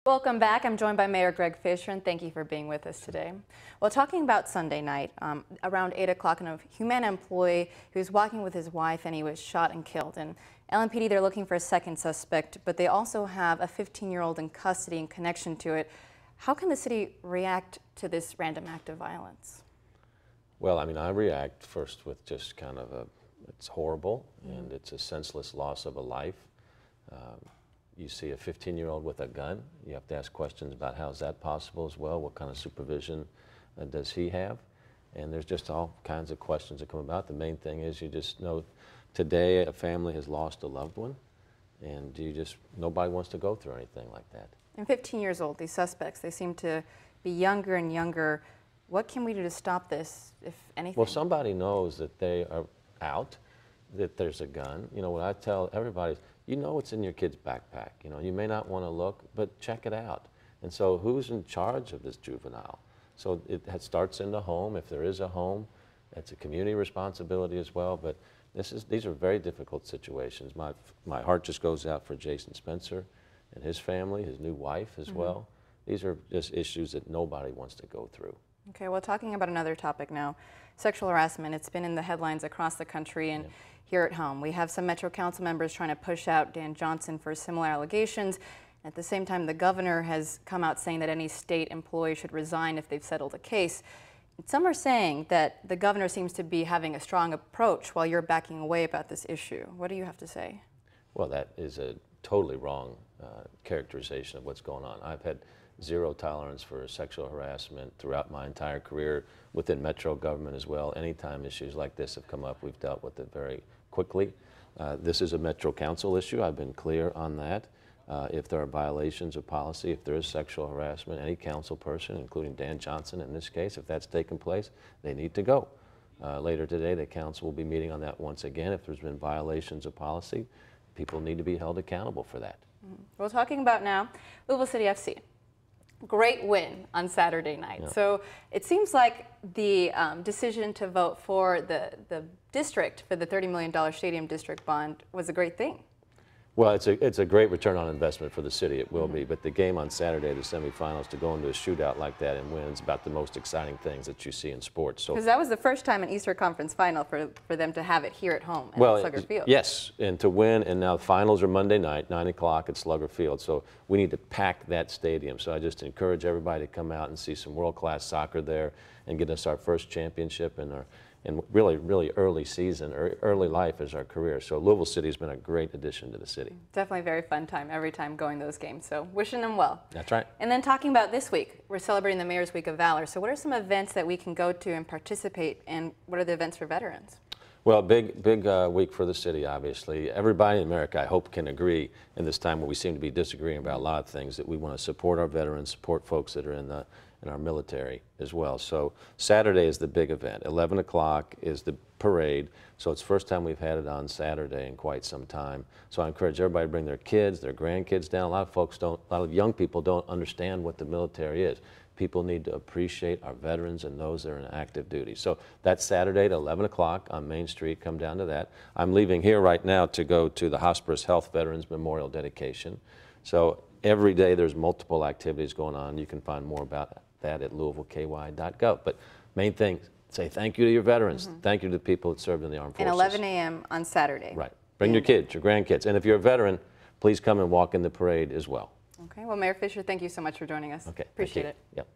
Welcome back. I'm joined by Mayor Greg Fisher, and thank you for being with us today. Well, talking about Sunday night, around 8 o'clock, a Humana employee who was walking with his wife and he was shot and killed. And LMPD, they're looking for a second suspect, but they also have a 15-year-old in custody in connection to it. How can the city react to this random act of violence? Well, I mean, I react first with just kind of it's horrible, and it's a senseless loss of a life. You see a 15-year-old with a gun, you have to ask questions about how is that possible as well, what kind of supervision does he have? And there's just all kinds of questions that come about. The main thing is you just know today a family has lost a loved one, and nobody wants to go through anything like that. And 15 years old, these suspects, they seem to be younger and younger. What can we do to stop this, if anything? Well, somebody knows that they are out, that there's a gun. You know, what I tell everybody is, you know it's in your kid's backpack. You know, you may not want to look, but check it out. And so who's in charge of this juvenile? So it starts in the home. If there is a home, it's a community responsibility as well. But these are very difficult situations. My heart just goes out for Jason Spencer and his family, his new wife as well. These are just issues that nobody wants to go through. Okay, well, talking about another topic now, sexual harassment. It's been in the headlines across the country and here at home. We have some Metro Council members trying to push out Dan Johnson for similar allegations. At the same time, the governor has come out saying that any state employee should resign if they've settled a case. And some are saying that the governor seems to be having a strong approach while you're backing away about this issue. What do you have to say? Well, that is a totally wrong characterization of what's going on. I've had zero tolerance for sexual harassment throughout my entire career within Metro government as well. Anytime issues like this have come up, we've dealt with it very quickly. This is a Metro Council issue. I've been clear on that. If there are violations of policy, if there is sexual harassment, any council person, including Dan Johnson in this case, if that's taken place, they need to go. Later today, the council will be meeting on that once again. If there's been violations of policy, people need to be held accountable for that. Well, talking about now, Louisville City FC. Great win on Saturday night. Yeah. So it seems like the decision to vote for the district for the $30 million stadium district bond was a great thing. Well, it's a great return on investment for the city. It will be. But the game on Saturday, the semifinals, to go into a shootout like that and win is about the most exciting things that you see in sports. So, because that was the first time in Eastern Conference final for them to have it here at home at Slugger Field. Yes, and to win, and now the finals are Monday night, 9 o'clock at Slugger Field. So we need to pack that stadium. So I just encourage everybody to come out and see some world-class soccer there and get us our first championship and really early season, or early life as our career. So Louisville City has been a great addition to the city. Definitely a very fun time every time going those games. So wishing them well. That's right. And then talking about this week, we're celebrating the Mayor's Week of Valor. So what are some events that we can go to and participate in? What are the events for veterans? Well, big week for the city, obviously. Everybody in America, I hope, can agree in this time where we seem to be disagreeing about a lot of things, that we want to support our veterans, support folks that are in our military as well. So Saturday is the big event. 11 o'clock is the parade. So it's the first time we've had it on Saturday in quite some time. So I encourage everybody to bring their kids, their grandkids down. A lot of young people don't understand what the military is. People need to appreciate our veterans and those that are in active duty. So that's Saturday at 11 o'clock on Main Street. Come down to that. I'm leaving here right now to go to the Hospice Health Veterans Memorial Dedication. So every day there's multiple activities going on. You can find more about that at louisvilleky.gov. But main thing, say thank you to your veterans. Thank you to the people that served in the armed forces. And 11 a.m. on Saturday. Right. Bring your kids, your grandkids. And if you're a veteran, please come and walk in the parade as well. Okay. Well, Mayor Fisher, thank you so much for joining us. Okay. Appreciate it. Yep.